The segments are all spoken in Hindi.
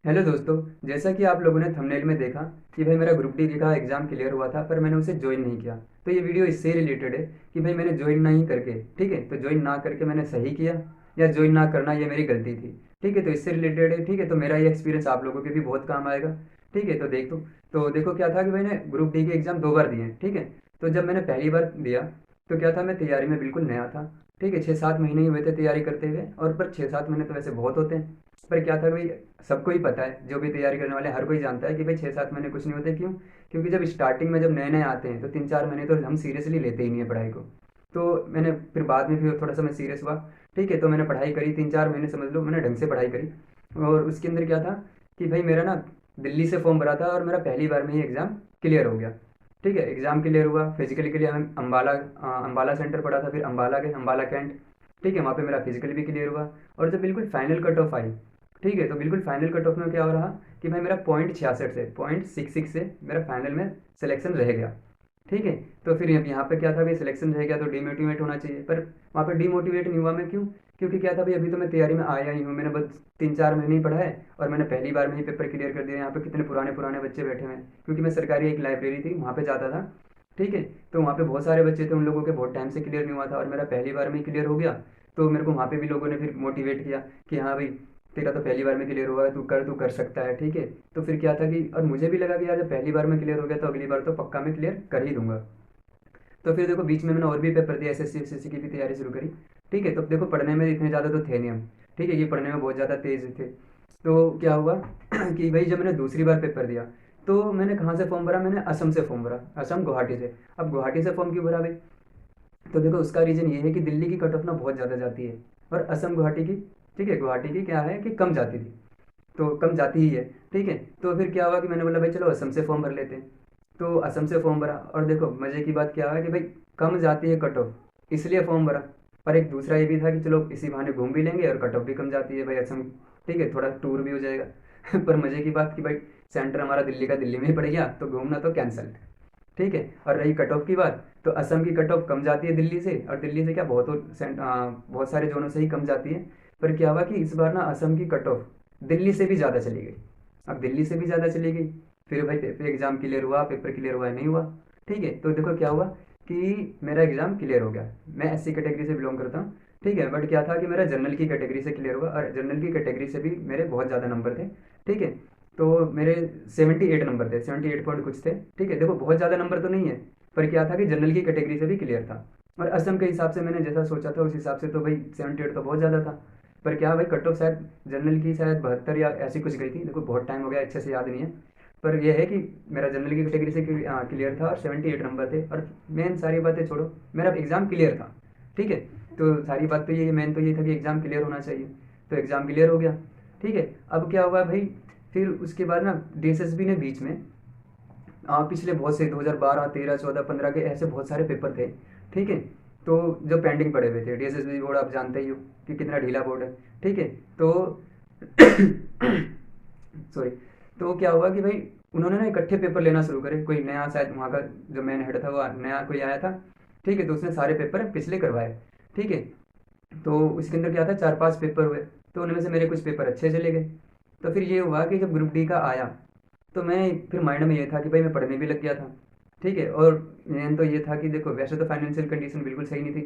हेलो दोस्तों। जैसा कि आप लोगों ने थंबनेल में देखा कि भाई मेरा ग्रुप डी का एग्ज़ाम क्लियर हुआ था, पर मैंने उसे ज्वाइन नहीं किया। तो ये वीडियो इससे रिलेटेड है कि भाई मैंने ज्वाइन नहीं करके, ठीक है, तो ज्वाइन ना करके मैंने सही किया या ज्वाइन ना करना ये मेरी गलती थी। ठीक है, तो इससे रिलेटेड है। ठीक है, तो मेरा ये एक्सपीरियंस आप लोगों के भी बहुत काम आएगा। ठीक है, तो देखो क्या था कि मैंने ग्रुप डी के एग्ज़ाम 2 बार दिए हैं। ठीक है, तो जब मैंने पहली बार दिया तो क्या था, मैं तैयारी में बिल्कुल नया था। ठीक है, 6-7 महीने ही हुए थे तैयारी करते हुए, और पर 6-7 महीने तो वैसे बहुत होते हैं। पर क्या था भाई, सबको ही पता है, जो भी तैयारी करने वाले हैं, हर कोई जानता है कि भाई 6-7 महीने कुछ नहीं होते। क्यों? क्योंकि जब स्टार्टिंग में जब नए नए आते हैं तो 3-4 महीने तो हम सीरियसली लेते ही नहीं है पढ़ाई को। तो मैंने फिर बाद में फिर थोड़ा सा मैं सीरियस हुआ। ठीक है, तो मैंने पढ़ाई करी 3-4 महीने, समझ लो मैंने ढंग से पढ़ाई करी। और उसके अंदर क्या था कि भाई मेरा ना दिल्ली से फॉर्म भरा था और मेरा पहली बार में ही एग्ज़ाम क्लियर हो गया। ठीक है, एग्ज़ाम क्लियर हुआ। फिजिकली के लिए हम अम्बाला सेंटर पड़ा था, फिर अम्बाला गए, अम्बाला कैंट। ठीक है, वहाँ पे मेरा फिजिकली भी क्लियर हुआ। और जब बिल्कुल फाइनल कट ऑफ आई, ठीक है, तो बिल्कुल फाइनल कट ऑफ में क्या हो रहा कि भाई मेरा .66 से मेरा फाइनल में सिलेक्शन रह गया। ठीक है, तो फिर अब यहाँ पे क्या था भाई, सिलेक्शन रह गया तो डीमोटिवेट होना चाहिए, पर वहाँ पे डीमोटिवेट नहीं हुआ मैं। क्यों? क्योंकि क्या था भाई, अभी तो मैं तैयारी में आया ही हूँ, मैंने बस 3-4 महीने ही पढ़ा है और मैंने पहली बार में ही पेपर क्लियर कर दिया। यहाँ पे कितने पुराने पुराने बच्चे बैठे हुए हैं, क्योंकि मैं सरकारी एक लाइब्रेरी थी वहाँ पे जाता था। ठीक है, तो वहाँ पे बहुत सारे बच्चे थे, उन लोगों के बहुत टाइम से क्लियर नहीं हुआ था और मेरा पहली बार में ही क्लियर हो गया। तो मेरे को वहाँ पे भी लोगों ने फिर मोटिवेट किया कि हाँ भाई, तेरा तो पहली बार में क्लियर हुआ है, तू कर सकता है। ठीक है, तो फिर क्या था कि, और मुझे भी लगा कि यार जब पहली बार में क्लियर हो गया तो अगली बार तो पक्का मैं क्लियर कर ही दूंगा। तो फिर देखो बीच में मैंने और भी पेपर दिया, एसएससी एसएससी की भी तैयारी शुरू करी। ठीक है, तो देखो पढ़ने में इतने ज़्यादा तो थे नहीं हम। ठीक है, ये पढ़ने में बहुत ज़्यादा तेज़ थे। तो क्या हुआ कि भाई जब मैंने दूसरी बार पेपर दिया तो मैंने कहाँ से फॉर्म भरा, मैंने असम से फॉर्म भरा, असम गुवाहाटी से। अब गुवाहाटी से फॉर्म क्यों भरा भाई? तो देखो उसका रीज़न ये है कि दिल्ली की कट ऑफ ना बहुत ज़्यादा जाती है, और असम गुवाहाटी की, ठीक है, गुवाहाटी की क्या है कि कम जाती थी, तो कम जाती ही है। ठीक है, तो फिर क्या हुआ कि मैंने बोला भाई चलो असम से फॉर्म भर लेते हैं। तो असम से फॉर्म भरा, और देखो मज़े की बात क्या है कि भाई कम जाती है कट ऑफ, इसलिए फॉर्म भरा। पर एक दूसरा ये भी था कि चलो इसी बहाने घूम भी लेंगे और कट ऑफ भी कम जाती है भाई असम। ठीक है, थोड़ा टूर भी हो जाएगा। पर मज़े की बात कि भाई सेंटर हमारा दिल्ली का दिल्ली में ही पड़ गया, तो घूमना तो कैंसल। ठीक है, और रही कट ऑफ की बात, तो असम की कट ऑफ कम जाती है दिल्ली से, और दिल्ली से क्या बहुत सारे जोनों से ही कम जाती है। पर क्या हुआ कि इस बार ना असम की कट ऑफ दिल्ली से भी ज़्यादा चली गई। अब दिल्ली से भी ज़्यादा चली गई, फिर भाई पेपर एग्ज़ाम क्लियर हुआ, पेपर क्लियर हुआ नहीं हुआ। ठीक है, तो देखो क्या हुआ कि मेरा एग्ज़ाम क्लियर हो गया। मैं एससी कैटेगरी से बिलोंग करता हूँ। ठीक है, बट क्या था कि मेरा जनरल की कैटेगरी से क्लियर हुआ, और जनरल की कैटेगरी से भी मेरे बहुत ज़्यादा नंबर थे। ठीक है, तो मेरे 78 नंबर थे, 78 पॉइंट कुछ थे। ठीक है, देखो बहुत ज़्यादा नंबर तो नहीं है, पर क्या था कि जनरल की कैटेगरी से भी क्लियर था। और असम के हिसाब से मैंने जैसा सोचा था उस हिसाब से तो भाई 78 तो बहुत ज़्यादा था। पर क्या भाई कट ऑफ शायद जनरल की शायद 72 या ऐसी कुछ गई थी, देखो बहुत टाइम हो गया, अच्छे से याद नहीं है। पर यह है कि मेरा जनरल की कैटेगरी से क्लियर था और 78 नंबर थे, और मेन सारी बातें छोड़ो, मेरा एग्ज़ाम क्लियर था। ठीक है, तो सारी बात तो ये मेन तो ये था कि एग्ज़ाम क्लियर होना चाहिए। तो एग्ज़ाम क्लियर हो गया। ठीक है, अब क्या हुआ भाई, फिर उसके बाद ना डीएसएसबी ने बीच में पिछले बहुत से 2012 13 14 15 के ऐसे बहुत सारे पेपर थे। ठीक है, तो जो पेंडिंग पड़े हुए थे, डीएसएसबी बोर्ड आप जानते ही हो कि कितना ढीला बोर्ड है। ठीक है, तो सॉरी, तो क्या हुआ कि भाई उन्होंने ना इकट्ठे पेपर लेना शुरू करे, कोई नया शायद वहाँ का जो मेन हेड था वो नया कोई आया था। ठीक है, तो उसने सारे पेपर पिछले करवाए। ठीक है, तो उसके अंदर क्या था, 4-5 पेपर हुए, तो उनमें से मेरे कुछ पेपर अच्छे चले गए। तो फिर ये हुआ कि जब ग्रुप डी का आया तो मैं फिर माइंड में ये था कि भाई मैं पढ़ने भी लग गया था। ठीक है, और मेन तो ये था कि देखो वैसे तो फाइनेंशियल कंडीशन बिल्कुल सही नहीं थी,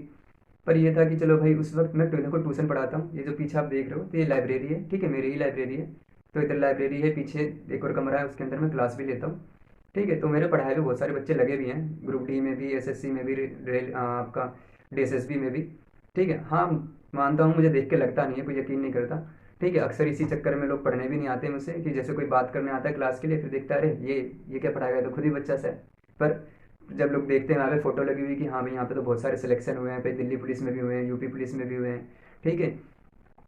पर ये था कि चलो भाई उस वक्त मैं देखो ट्यूशन पढ़ाता हूँ, ये जो पीछे आप देख रहे हो तो ये लाइब्रेरी है। ठीक है, मेरी ही लाइब्रेरी है। तो इधर लाइब्रेरी है, पीछे एक और कमरा है, उसके अंदर मैं क्लास भी लेता हूँ। ठीक है, तो मेरे पढ़ाई में बहुत सारे बच्चे लगे भी हैं, ग्रुप डी में भी, एसएससी में भी, रेल आपका डीएसएसबी में भी। ठीक है, हाँ, मानता हूँ मुझे देख के लगता नहीं है, कोई यकीन नहीं करता। ठीक है, अक्सर इसी चक्कर में लोग पढ़ने भी नहीं आते मुझसे, कि जैसे कोई बात करने आता है क्लास के लिए, फिर देखता है अरे ये क्या पढ़ाएगा, तो खुद ही बच्चा सा है। पर जब लोग देखते हैं वहाँ पे फ़ोटो लगी हुई कि हाँ भाई यहाँ पे तो बहुत सारे सिलेक्शन हुए हैं, पे दिल्ली पुलिस में भी हुए हैं, यूपी पुलिस में भी हुए हैं। ठीक है,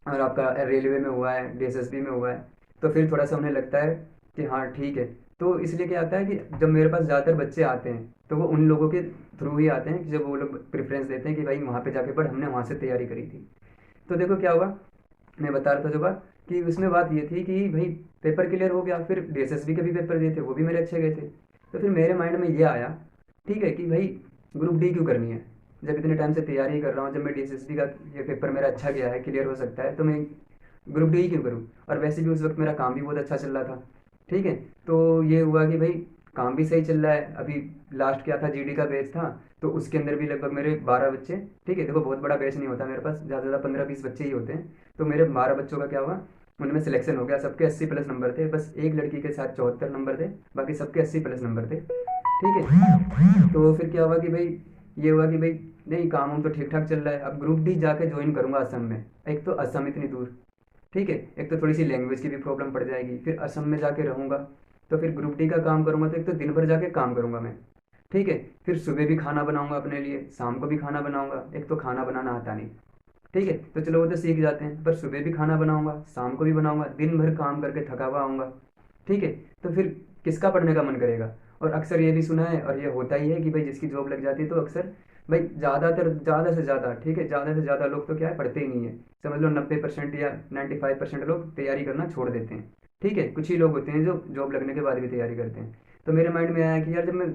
और आपका रेलवे में हुआ है, डीएसएसबी में हुआ है, तो फिर थोड़ा सा उन्हें लगता है कि हाँ ठीक है। तो इसलिए क्या आता है कि जब मेरे पास ज़्यादातर बच्चे आते हैं तो वो उन लोगों के थ्रू ही आते हैं कि जब वो लोग प्रेफरेंस देते हैं कि भाई वहाँ पे जाके पढ़, हमने वहाँ से तैयारी करी थी। तो देखो क्या हुआ, मैं बता रहा था जो बात, कि उसमें बात ये थी कि भाई पेपर क्लियर हो गया, फिर डीएसएसबी के भी पेपर दिए थे, वो भी मेरे अच्छे गए थे। तो फिर मेरे माइंड में ये आया, ठीक है, कि भाई ग्रुप डी क्यों करनी है, जब इतने टाइम से तैयारी कर रहा हूँ, जब मैं डीएसएसबी का ये पेपर मेरा अच्छा गया है, क्लियर हो सकता है, तो मैं ग्रुप डी ही क्यों करूँ, और वैसे भी उस वक्त मेरा काम भी बहुत अच्छा चल रहा था। ठीक है, तो ये हुआ कि भाई काम भी सही चल रहा है। अभी लास्ट क्या था, जीडी का बैच था, तो उसके अंदर भी लगभग मेरे 12 बच्चे। ठीक है, देखो बहुत बड़ा बैच नहीं होता मेरे पास, ज़्यादा से ज़्यादा 15-20 बच्चे ही होते हैं। तो मेरे 12 बच्चों का क्या हुआ, उनमें सिलेक्शन हो गया, सबके 80+ नंबर थे, बस एक लड़की के साथ 74 नंबर थे, बाकी सबके 80+ नंबर थे। ठीक है, तो फिर क्या हुआ कि भाई, ये हुआ कि भाई नहीं, काम हम तो ठीक ठाक चल रहा है। अब ग्रुप डी जाके ज्वाइन करूंगा असम में, एक तो असम इतनी दूर, ठीक है, एक तो थोड़ी सी लैंग्वेज की भी प्रॉब्लम पड़ जाएगी, फिर असम में जाके रहूंगा, तो फिर ग्रुप डी का काम करूंगा तो एक तो दिन भर जाके काम करूंगा मैं। ठीक है, फिर सुबह भी खाना बनाऊंगा अपने लिए, शाम को भी खाना बनाऊंगा, एक तो खाना बनाना आता नहीं। ठीक है, तो चलो वो तो सीख जाते हैं, पर सुबह भी खाना बनाऊंगा, शाम को भी बनाऊंगा, दिन भर काम करके थका हुआ आऊँगा। ठीक है, तो फिर किसका पढ़ने का मन करेगा। और अक्सर ये भी सुना है, और ये होता ही है कि भाई जिसकी जॉब लग जाती है तो अक्सर भाई ज़्यादातर, ज़्यादा से ज़्यादा, ठीक है, ज़्यादा से ज़्यादा लोग तो क्या है, पढ़ते ही नहीं है। समझ लो 90% या 95% लोग तैयारी करना छोड़ देते हैं। ठीक है, कुछ ही लोग होते हैं जो जॉब लगने के बाद भी तैयारी करते हैं। तो मेरे माइंड में आया कि यार जब मैं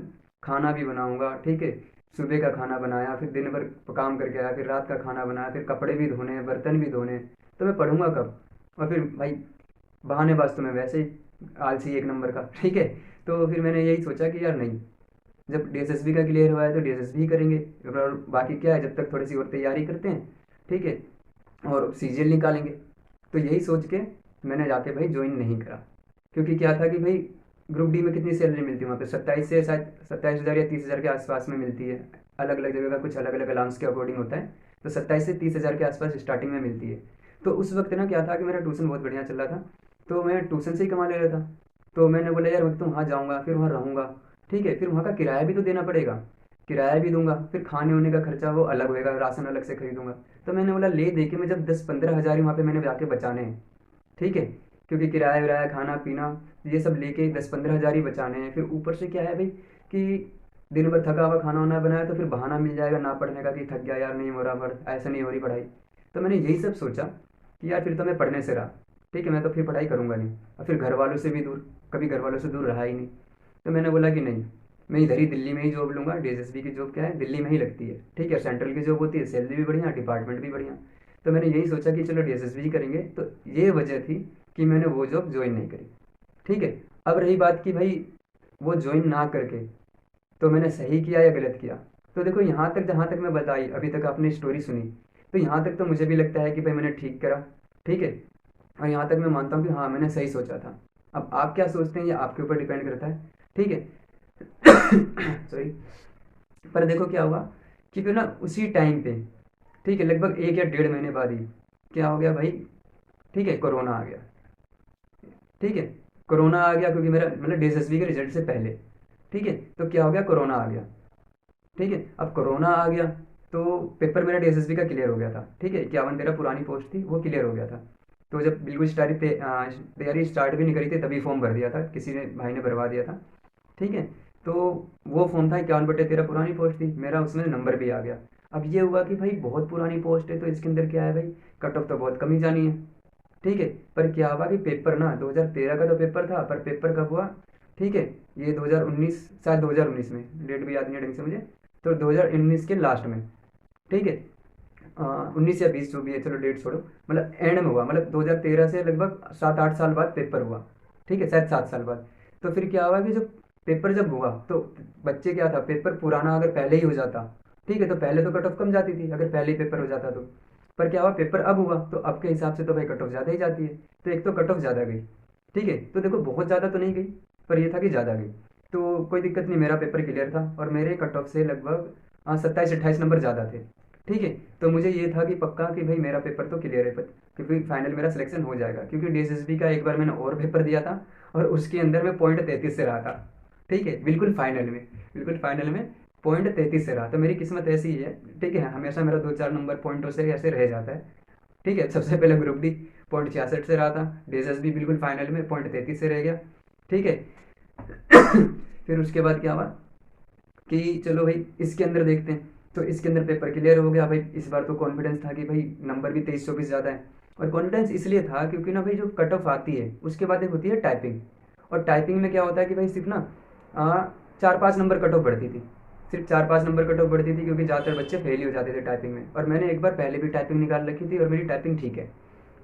खाना भी बनाऊंगा, ठीक है, सुबह का खाना बनाया, फिर दिन भर काम करके आया, फिर रात का खाना बनाया, फिर कपड़े भी धोने, बर्तन भी धोने, तो मैं पढ़ूंगा कब। और फिर भाई बहानेबाज तो मैं वैसे ही आलसी एक नंबर का। ठीक है, तो फिर मैंने यही सोचा कि यार नहीं, जब डीएसएसबी का क्लियर हुआ है तो डीएसएसबी ही करेंगे, और बाकी क्या है, जब तक थोड़ी सी और तैयारी करते हैं, ठीक है, और सीजीएल निकालेंगे। तो यही सोच के मैंने जाके भाई ज्वाइन नहीं करा, क्योंकि क्या था कि भाई ग्रुप डी में कितनी सैलरी मिलती है वहाँ पे, 27 से शायद 27,000 या 30,000 के आसपास में मिलती है। अलग अलग जगह का कुछ अलग अलग अलाउंस के अकॉर्डिंग होता है, तो 27 से 30,000 के आसपास स्टार्टिंग में मिलती है। तो उस वक्त ना क्या था कि मेरा ट्यूशन बहुत बढ़िया चल रहा था, तो मैं ट्यूशन से ही कमा ले रहा था। तो मैंने बोला यार मैं तो वहाँ जाऊँगा, फिर वहाँ रहूँगा, ठीक है, फिर वहाँ का किराया भी तो देना पड़ेगा, किराया भी दूंगा, फिर खाने होने का खर्चा वो अलग होएगा, राशन अलग से खरीदूंगा। तो मैंने बोला ले दे के मैं जब 10-15 हज़ार ही वहाँ पे मैंने जाके बचाने हैं, ठीक है, क्योंकि किराया विराया खाना पीना ये सब लेके 10-15 हज़ार ही बचाने हैं। फिर ऊपर से क्या है भाई कि दिन भर थका हुआ खाना वाना बनाया, तो फिर बहाना मिल जाएगा ना पढ़ने का कि थक गया यार, नहीं हो रहा पढ़, ऐसा नहीं हो रही पढ़ाई। तो मैंने यही सब सोचा कि यार फिर तो मैं पढ़ने से रहा, ठीक है, मैं तो फिर पढ़ाई करूँगा नहीं, और फिर घर वालों से भी दूर, कभी घर वालों से दूर रहा ही नहीं। तो मैंने बोला कि नहीं, मैं इधर ही दिल्ली में ही जॉब लूँगा, डीएसएसबी की जॉब क्या है दिल्ली में ही लगती है, ठीक है, सेंट्रल की जॉब होती है, सैलरी भी बढ़िया, डिपार्टमेंट भी बढ़िया। तो मैंने यही सोचा कि चलो डीएसएसबी ही करेंगे, तो ये वजह थी कि मैंने वो जॉब ज्वाइन नहीं करी। ठीक है, अब रही बात कि भाई वो ज्वाइन ना करके तो मैंने सही किया या गलत किया। तो देखो यहाँ तक, जहाँ तक मैं बताई अभी तक आपने स्टोरी सुनी, तो यहाँ तक तो मुझे भी लगता है कि भाई मैंने ठीक करा। ठीक है, और यहाँ तक मैं मानता हूँ कि हाँ मैंने सही सोचा था। अब आप क्या सोचते हैं ये आपके ऊपर डिपेंड करता है। ठीक है, सॉरी। पर देखो क्या हुआ कि फिर ना उसी टाइम पे, ठीक है, लगभग 1 या 1.5 महीने बाद ही क्या हो गया भाई, ठीक है, कोरोना आ गया। ठीक है, कोरोना आ गया क्योंकि मेरा मतलब डीएसएसबी के रिजल्ट से पहले। ठीक है, तो क्या हो गया, कोरोना आ गया। ठीक है, अब कोरोना आ गया तो पेपर मेरा डीएसएसबी का क्लियर हो गया था। ठीक है, 51-13 पुरानी पोस्ट थी, वो क्लियर हो गया था। तो जब बिल्कुल तैयारी स्टार्ट भी नहीं करी थी तभी फॉर्म भर दिया था, किसी ने भाई ने भरवा दिया था। ठीक है, तो वो फॉर्म था 51/13, पुरानी पोस्ट थी, मेरा उसमें नंबर भी आ गया। अब ये हुआ कि भाई बहुत पुरानी पोस्ट है तो इसके अंदर क्या है भाई, कट ऑफ तो बहुत कम ही जानी है। ठीक है, पर क्या हुआ कि पेपर ना 2013 का तो पेपर था, पर पेपर कब हुआ, ठीक है, ये 2019, शायद 2019 में, डेट भी याद नहीं है ढंग से मुझे, तो 2019 के लास्ट में। ठीक है, 19 या 20 जो भी है, चलो डेट छोड़ो, मतलब एंड में हुआ, मतलब 2013 से लगभग 7-8 साल बाद पेपर हुआ। ठीक है, शायद 7 साल बाद। तो फिर क्या हुआ कि जब पेपर जब हुआ तो बच्चे क्या था, पेपर पुराना अगर पहले ही हो जाता, ठीक है, तो पहले तो कट ऑफ कम जाती थी अगर पहले ही पेपर हो जाता तो। पर क्या हुआ, पेपर अब हुआ तो अब के हिसाब से तो भाई कट ऑफ ज़्यादा ही जाती है, तो एक तो कट ऑफ ज़्यादा गई। ठीक है, तो देखो बहुत ज़्यादा तो नहीं गई, पर ये था कि ज़्यादा गई। तो कोई दिक्कत नहीं, मेरा पेपर क्लियर था और मेरे कट ऑफ से लगभग 27-28 नंबर ज़्यादा थे। ठीक है, तो मुझे ये था कि पक्का कि भाई मेरा पेपर तो क्लियर है, क्योंकि फाइनल मेरा सिलेक्शन हो जाएगा, क्योंकि डीएसएसबी का एक बार मैंने और पेपर दिया था और उसके अंदर मैं .33 से रहा था। ठीक है, बिल्कुल फाइनल में, बिल्कुल फाइनल में .33 से रहा, तो मेरी किस्मत ऐसी ही है। ठीक है, हमेशा मेरा 2-4 नंबर पॉइंटों से ऐसे रह जाता है। ठीक है, सबसे पहले ग्रुप डी .66 से रहा था, डीएसएसबी बिल्कुल फाइनल में .33 से रह गया। ठीक है, फिर उसके बाद क्या हुआ कि चलो भाई इसके अंदर देखते हैं, तो इसके अंदर पेपर क्लियर हो गया भाई। इस बार तो कॉन्फिडेंस था कि भाई नंबर भी 23-24 ज़्यादा है, और कॉन्फिडेंस इसलिए था क्योंकि ना भाई जो कट ऑफ आती है उसके बाद एक होती है टाइपिंग, और टाइपिंग में क्या होता है कि भाई सिर्फ ना 4-5 नंबर कट ऑफ बढ़ती थी, सिर्फ 4-5 नंबर कट ऑफ बढ़ती थी, क्योंकि ज़्यादातर बच्चे फेल ही हो जाते थे टाइपिंग में, और मैंने एक बार पहले भी टाइपिंग निकाल रखी थी और मेरी टाइपिंग ठीक है।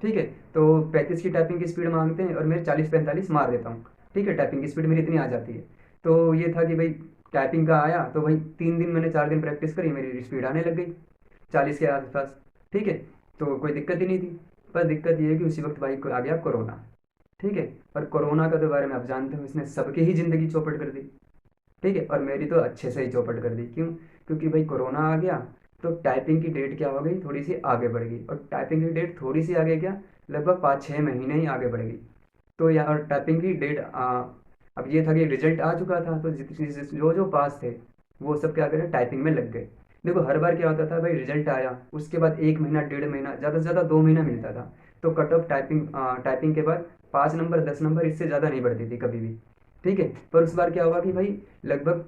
ठीक है। तो 35 की टाइपिंग की स्पीड मांगते हैं और मैं 40-45 मार देता हूँ। ठीक है, टाइपिंग की स्पीड मेरी इतनी आ जाती है। तो ये था कि भाई टाइपिंग का आया तो भाई 3 दिन मैंने 4 दिन प्रैक्टिस करी, मेरी स्पीड आने लग गई 40 के आसपास। ठीक है, तो कोई दिक्कत ही नहीं थी। पर दिक्कत ये है कि उसी वक्त भाई आ गया कोरोना। ठीक है, और कोरोना का तो बारे में आप जानते हो, इसने सबकी ही ज़िंदगी चौपट कर दी। ठीक है, और मेरी तो अच्छे से ही चौपट कर दी। क्यों? क्योंकि भाई कोरोना आ गया तो टाइपिंग की डेट क्या हो गई, थोड़ी सी आगे बढ़ गई। और टाइपिंग की डेट थोड़ी सी आगे क्या, लगभग 5-6 महीने ही आगे बढ़ गई। तो यार टाइपिंग की डेट अब ये था कि रिजल्ट आ चुका था, तो जो जो पास थे वो सब क्या करें, टाइपिंग में लग गए। देखो हर बार क्या होता था भाई, रिजल्ट आया उसके बाद 1 महीना, 1.5 महीना, ज़्यादा से ज़्यादा 2 महीना मिलता था। तो कट ऑफ टाइपिंग के बाद 5 नंबर, 10 नंबर, इससे ज़्यादा नहीं बढ़ती थी कभी भी। ठीक है, पर उस बार क्या हुआ कि भाई लगभग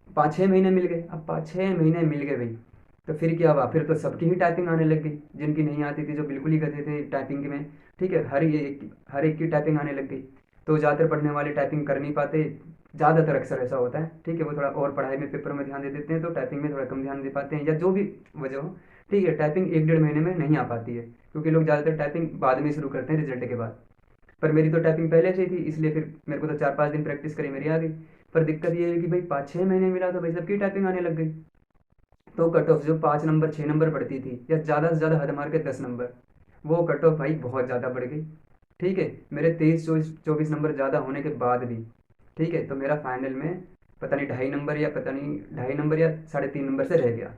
5-6 महीने मिल गए। अब 5-6 महीने मिल गए भाई, तो फिर क्या हुआ, फिर तो सबकी ही टाइपिंग आने लग गई, जिनकी नहीं आती थी, जो बिल्कुल ही गधे थे टाइपिंग में। ठीक है, हर एक की टाइपिंग आने लग गई। तो ज़्यादातर पढ़ने वाले टाइपिंग कर नहीं पाते, ज़्यादातर अक्सर ऐसा होता है। ठीक है, वो थोड़ा और पढ़ाई में, पेपर में ध्यान दे देते हैं, तो टाइपिंग में थोड़ा कम ध्यान दे पाते हैं, या जो भी वजह हो। ठीक है, टाइपिंग 1-1.5 महीने में नहीं आ पाती है, क्योंकि लोग ज़्यादातर टाइपिंग बाद में शुरू करते हैं रिजल्ट के बाद। पर मेरी तो टाइपिंग पहले से ही थी, इसलिए फिर मेरे को तो 4-5 दिन प्रैक्टिस करी, मेरी आ गई। पर दिक्कत ये है कि भाई 5-6 महीने मिला तो भाई सबकी टाइपिंग आने लग गई। तो कट ऑफ जो 5 नंबर, 6 नंबर बढ़ती थी, या ज़्यादा से ज़्यादा हद मार के 10 नंबर, वो कट ऑफ भाई बहुत ज़्यादा बढ़ गई। ठीक है, मेरे 23-24 नंबर ज़्यादा होने के बाद भी, ठीक है, तो मेरा फाइनल में पता नहीं 2.5 नंबर, या पता नहीं 2.5 नंबर या 3.5 नंबर से रह गया।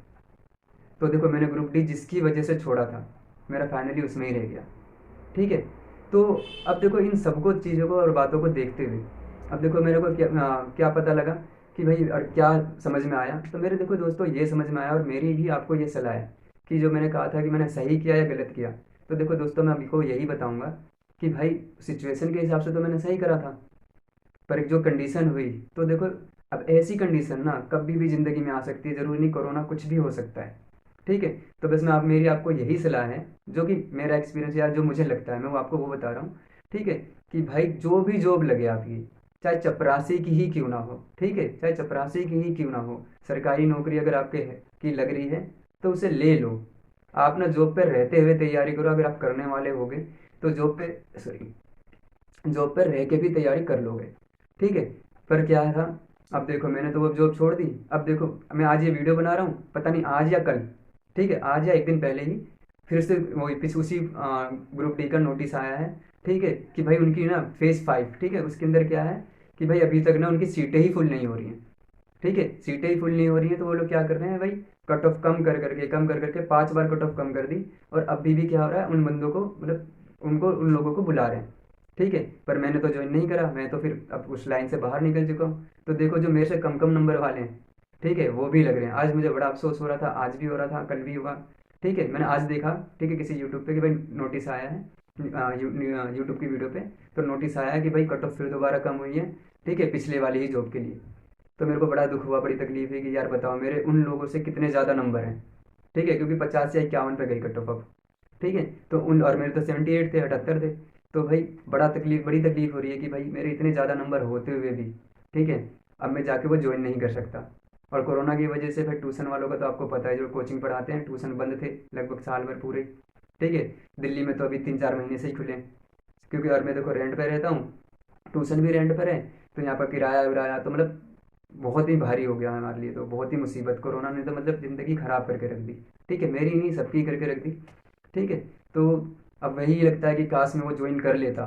तो देखो मैंने ग्रुप डी जिसकी वजह से छोड़ा था, मेरा फाइनली उसमें ही रह गया। ठीक है, तो अब देखो इन सबको चीज़ों को और बातों को देखते हुए, अब देखो मेरे को क्या पता लगा कि भाई, और क्या समझ में आया, तो मेरे देखो दोस्तों ये समझ में आया, और मेरी भी आपको ये सलाह है कि जो मैंने कहा था कि मैंने सही किया या गलत किया। तो देखो दोस्तों, मैं आपको यही बताऊंगा कि भाई सिचुएशन के हिसाब से तो मैंने सही करा था, पर एक जो कंडीशन हुई, तो देखो अब ऐसी कंडीशन ना कभी भी ज़िंदगी में आ सकती है, ज़रूरी नहीं कोरोना, कुछ भी हो सकता है। ठीक है, तो बस मैं मेरी आपको यही सलाह है, जो कि मेरा एक्सपीरियंस या जो मुझे लगता है, मैं वो आपको वो बता रहा हूँ। ठीक है, कि भाई जो भी जॉब लगे आपकी, चाहे चपरासी की ही क्यों ना हो, ठीक है, चाहे चपरासी की ही क्यों ना हो, सरकारी नौकरी अगर आपके की लग रही है तो उसे ले लो। आप ना जॉब पे रहते हुए तैयारी करो, अगर आप करने वाले होगे तो जॉब पे, सॉरी, जॉब पर रह के भी तैयारी कर लोगे। ठीक है, पर क्या था, अब देखो मैंने तो वो जॉब छोड़ दी। अब देखो मैं आज ये वीडियो बना रहा हूँ, पता नहीं आज या कल, ठीक है, आज या एक दिन पहले ही फिर से वो उसी ग्रुप डी का नोटिस आया है। ठीक है, कि भाई उनकी ना फेज़ 5, ठीक है, उसके अंदर क्या है कि भाई अभी तक ना उनकी सीटें ही फुल नहीं हो रही हैं। ठीक है, सीटें ही फुल नहीं हो रही हैं, तो वो लोग क्या कर रहे हैं भाई, कट ऑफ कम कर करके 5 बार कट ऑफ कम कर दी। और अभी भी क्या हो रहा है, उन बंदों को, मतलब उनको, उन लोगों को बुला रहे हैं। ठीक है, पर मैंने तो ज्वाइन नहीं करा, मैं तो फिर अब उस लाइन से बाहर निकल चुका हूँ। तो देखो जो मेरे से कम कम नंबर वाले हैं, ठीक है, वो भी लग रहे हैं। आज मुझे बड़ा अफसोस हो रहा था, आज भी हो रहा था, कल भी हुआ। ठीक है, मैंने आज देखा, ठीक है, किसी यूट्यूब पे कि भाई नोटिस आया है, यूट्यूब की वीडियो पे, तो नोटिस आया है कि भाई कट ऑफ फिर दोबारा कम हुई है। ठीक है, पिछले वाली ही जॉब के लिए। तो मेरे को बड़ा दुख हुआ, बड़ी तकलीफ है कि यार बताओ मेरे उन लोगों से कितने ज़्यादा नंबर हैं। ठीक है, क्योंकि 50 या 51 पे गई कट ऑफ अब। ठीक है, तो उन, और मेरे तो 78 थे, 78 थे। तो भाई बड़ी तकलीफ हो रही है कि भाई मेरे इतने ज़्यादा नंबर होते हुए भी, ठीक है, अब मैं जाके वो ज्वाइन नहीं कर सकता। और कोरोना की वजह से फिर ट्यूशन वालों का तो आपको पता है, जो कोचिंग पढ़ाते हैं, ट्यूशन बंद थे लगभग साल भर पूरे। ठीक है, दिल्ली में तो अभी 3-4 महीने से ही खुले हैं। क्योंकि और मैं देखो रेंट पे रहता हूँ, ट्यूशन भी रेंट पर है, तो यहाँ पर किराया विराया तो मतलब बहुत ही भारी हो गया हमारे लिए, तो बहुत ही मुसीबत, कोरोना ने तो मतलब ज़िंदगी ख़राब करके रख दी। ठीक है, मेरी नहीं, सबकी करके रख दी। ठीक है, तो अब वही लगता है कि काश मैं वो ज्वाइन कर लेता,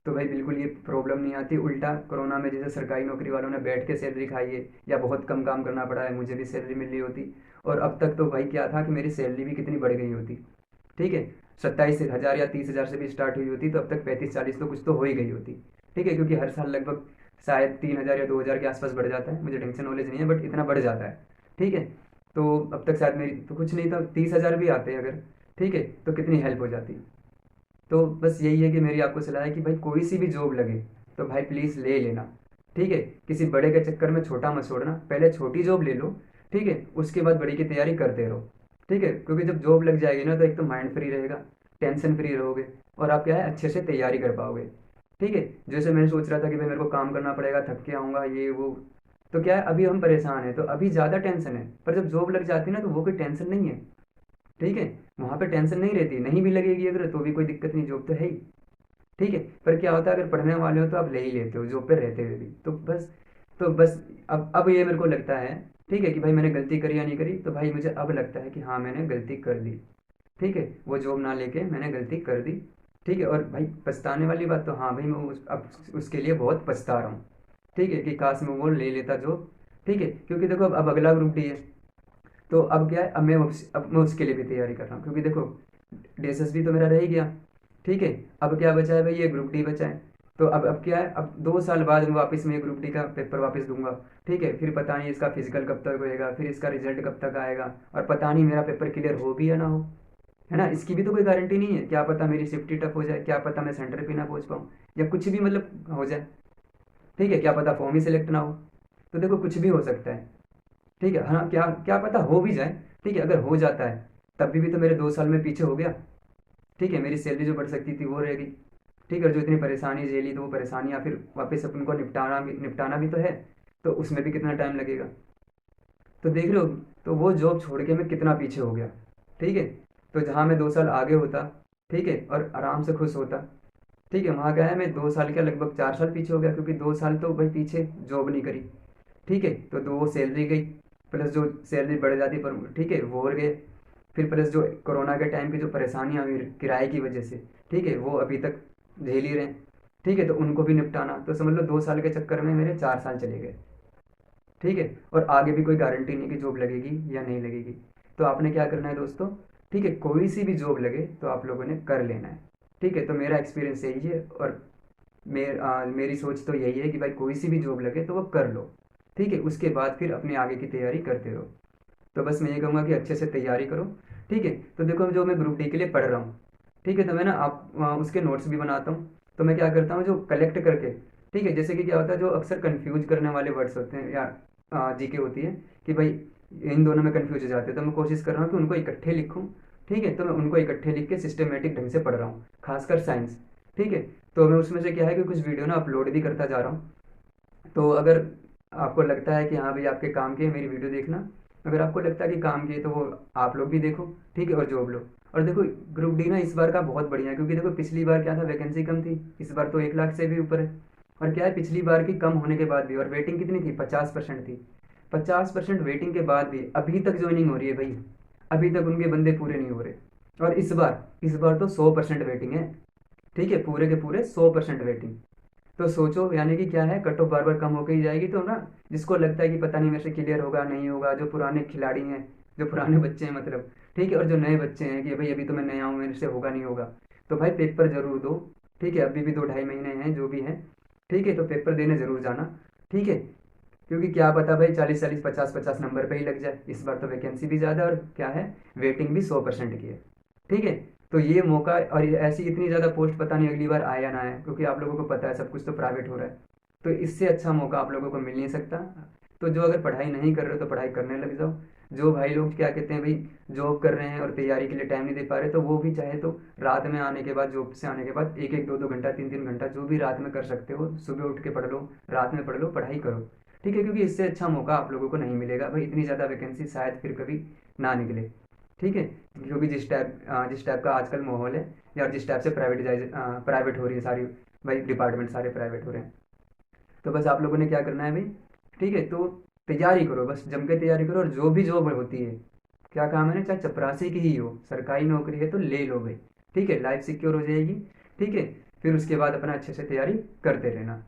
तो भाई बिल्कुल ये प्रॉब्लम नहीं आती। उल्टा कोरोना में जैसे सरकारी नौकरी वालों ने बैठ के सैलरी खाई है, या बहुत कम काम करना पड़ा है, मुझे भी सैलरी मिल रही होती। और अब तक तो भाई क्या था कि मेरी सैलरी भी कितनी बढ़ गई होती। ठीक है, 27,000 या 30,000 से भी स्टार्ट हुई होती, तो अब तक 35-40 तो कुछ तो हो ही गई होती। ठीक है, क्योंकि हर साल लगभग शायद 3,000 या 2,000 के आसपास बढ़ जाता है, मुझे ढंग से नॉलेज नहीं है, बट इतना बढ़ जाता है। ठीक है, तो अब तक शायद मेरी तो कुछ नहीं था, 30,000 भी आते हैं अगर, ठीक है, तो कितनी हेल्प हो जाती। तो बस यही है कि मेरी आपको सलाह है कि भाई कोई सी भी जॉब लगे तो भाई प्लीज़ ले लेना। ठीक है, किसी बड़े के चक्कर में छोटा मत छोड़ना, पहले छोटी जॉब ले लो। ठीक है, उसके बाद बड़ी की तैयारी करते रहो। ठीक है, क्योंकि जब जॉब लग जाएगी ना, तो एक तो माइंड फ्री रहेगा, टेंशन फ्री रहोगे, और आप क्या है अच्छे से तैयारी कर पाओगे। ठीक है, जैसे मैं सोच रहा था कि भाई मेरे को काम करना पड़ेगा, थक के आऊँगा, ये वो, तो क्या है अभी हम परेशान हैं, तो अभी ज़्यादा टेंशन है, पर जब जॉब लग जाती है ना, तो वो कोई टेंशन नहीं है। ठीक है, वहाँ पे टेंशन नहीं रहती, नहीं भी लगेगी अगर तो भी कोई दिक्कत नहीं, जॉब तो है ही। ठीक है, पर क्या होता है अगर पढ़ने वाले हो तो आप ले ही लेते हो जॉब पे रहते हुए भी, तो बस अब ये मेरे को लगता है, ठीक है, कि भाई मैंने गलती करी या नहीं करी, तो भाई मुझे अब लगता है कि हाँ मैंने गलती कर दी। ठीक है, वो जॉब ना लेके मैंने गलती कर दी। ठीक है, और भाई पछताने वाली बात तो हाँ भाई मैं अब उसके लिए बहुत पछता रहा हूँ। ठीक है, कि काश मैं वो ले लेता जॉब। ठीक है, क्योंकि देखो अब अगला ग्रुप डी है, तो अब क्या है, अब मैं उसके लिए भी तैयारी कर रहा हूँ, क्योंकि देखो DSSB तो मेरा रह ही गया। ठीक है, अब क्या बचा है भाई, ये ग्रुप डी बचा है। तो अब क्या है, अब 2 साल बाद मैं वापस में ग्रुप डी का पेपर वापस दूंगा। ठीक है, फिर पता नहीं इसका फिजिकल कब तक होएगा, फिर इसका रिजल्ट कब तक आएगा, और पता नहीं मेरा पेपर क्लियर हो भी या ना हो। है ना, इसकी भी तो कोई गारंटी नहीं है, क्या पता मेरी शिफ्ट ही टफ हो जाए, क्या पता मैं सेंटर पे ना पहुंच पाऊँ, या कुछ भी मतलब हो जाए। ठीक है, क्या पता फॉर्म ही सिलेक्ट ना हो। तो देखो कुछ भी हो सकता है। ठीक है, हाँ, क्या क्या पता हो भी जाए। ठीक है, अगर हो जाता है तब भी तो मेरे 2 साल में पीछे हो गया। ठीक है, मेरी सैलरी जो बढ़ सकती थी वो रह गई। ठीक है, और जो इतनी परेशानी झेली तो वो परेशानियाँ फिर वापस अपन को निपटाना भी तो है। तो उसमें भी कितना टाइम लगेगा। तो देख रहे हो, तो वो जॉब छोड़ के मैं कितना पीछे हो गया। ठीक है, तो जहाँ मैं 2 साल आगे होता, ठीक है, और आराम से खुश होता। ठीक है, वहाँ क्या है, मैं 2 साल क्या लगभग 4 साल पीछे हो गया, क्योंकि 2 साल तो भाई पीछे जॉब नहीं करी। ठीक है, तो दो सैलरी गई, प्लस जो सैलरी बढ़ जाती पर, ठीक है, वो और गए। फिर प्लस जो कोरोना के टाइम की जो परेशानियाँ हुई किराए की वजह से, ठीक है, वो अभी तक झेल ही रहे हैं। ठीक है, तो उनको भी निपटाना, तो समझ लो 2 साल के चक्कर में मेरे 4 साल चले गए। ठीक है, और आगे भी कोई गारंटी नहीं कि जॉब लगेगी या नहीं लगेगी। तो आपने क्या करना है दोस्तों, ठीक है, कोई सी भी जॉब लगे तो आप लोगों ने कर लेना है। ठीक है, तो मेरा एक्सपीरियंस यही है, और मेरी सोच तो यही है कि भाई कोई सी भी जॉब लगे तो वो कर लो। ठीक है, उसके बाद फिर अपने आगे की तैयारी करते रहो। तो बस मैं ये कहूँगा कि अच्छे से तैयारी करो। ठीक है, तो देखो जो मैं ग्रुप डी के लिए पढ़ रहा हूँ, ठीक है, तो मैं ना उसके नोट्स भी बनाता हूँ। तो मैं क्या करता हूँ, जो कलेक्ट करके, ठीक है, जैसे कि क्या होता है, जो अक्सर कंफ्यूज करने वाले वर्ड्स होते हैं या जीके होती है, कि भाई इन दोनों में कंफ्यूज हो जाते हैं, तो मैं कोशिश कर रहा हूँ कि उनको इकट्ठे लिखूँ। ठीक है, तो मैं उनको इकट्ठे लिख के सिस्टमेटिक ढंग से पढ़ रहा हूँ, खासकर साइंस। ठीक है, तो मैं उसमें से क्या है कि कुछ वीडियो ना अपलोड भी करता जा रहा हूँ। तो अगर आपको लगता है कि हाँ भाई आपके काम की है मेरी वीडियो देखना, अगर आपको लगता है कि काम की है तो वो आप लोग भी देखो। ठीक है, और जॉब लो। और देखो ग्रुप डी ना इस बार का बहुत बढ़िया है, क्योंकि देखो पिछली बार क्या था, वैकेंसी कम थी, इस बार तो 1 लाख से भी ऊपर है। और क्या है, पिछली बार की कम होने के बाद भी, और वेटिंग कितनी थी, 50% थी। 50% वेटिंग के बाद भी अभी तक ज्वाइनिंग हो रही है भाई, अभी तक उनके बंदे पूरे नहीं हो रहे। और इस बार तो 100% वेटिंग है। ठीक है, पूरे के पूरे 100% वेटिंग। तो सोचो, यानी कि क्या है, कट ऑफ बार बार कम होकर ही जाएगी, तो ना जिसको लगता है कि पता नहीं मेरे से क्लियर होगा नहीं होगा, जो पुराने खिलाड़ी हैं, जो पुराने बच्चे हैं मतलब, ठीक है, और जो नए बच्चे हैं कि भाई अभी तो मैं नया हूँ मेरे से होगा नहीं होगा, तो भाई पेपर जरूर दो। ठीक है, अभी भी 2 ढाई महीने हैं जो भी हैं। ठीक है, तो पेपर देने जरूर जाना। ठीक है, क्योंकि क्या पता भाई 40 40 50 50 नंबर पे ही लग जाए, इस बार तो वैकेंसी भी ज़्यादा और क्या है, वेटिंग भी 100% की है। ठीक है, तो ये मौका, और ये ऐसी इतनी ज़्यादा पोस्ट पता नहीं अगली बार आया ना आए, क्योंकि आप लोगों को पता है सब कुछ तो प्राइवेट हो रहा है। तो इससे अच्छा मौका आप लोगों को मिल नहीं सकता। तो जो अगर पढ़ाई नहीं कर रहे हो तो पढ़ाई करने लग जाओ। जो भाई लोग क्या कहते हैं भाई जॉब कर रहे हैं और तैयारी के लिए टाइम नहीं दे पा रहे, तो वो भी चाहे तो रात में आने के बाद, जॉब से आने के बाद 1 1 2 2 घंटा 3 3 घंटा जो भी रात में कर सकते हो, सुबह उठ के पढ़ लो, रात में पढ़ लो, पढ़ाई करो। ठीक है, क्योंकि इससे अच्छा मौका आप लोगों को नहीं मिलेगा भाई, इतनी ज़्यादा वैकेंसी शायद फिर कभी ना निकले। ठीक है, क्योंकि जिस टाइप का आजकल माहौल है, या जिस टाइप से प्राइवेट हो रही है सारी, भाई डिपार्टमेंट सारे प्राइवेट हो रहे हैं। तो बस आप लोगों ने क्या करना है भाई, ठीक है, तो तैयारी करो, बस जम के तैयारी करो, और जो भी जॉब होती है, क्या काम है ना, चाहे चपरासी की ही हो, सरकारी नौकरी है तो ले लो भाई। ठीक है, लाइफ सिक्योर हो जाएगी। ठीक है, फिर उसके बाद अपना अच्छे से तैयारी करते रहना।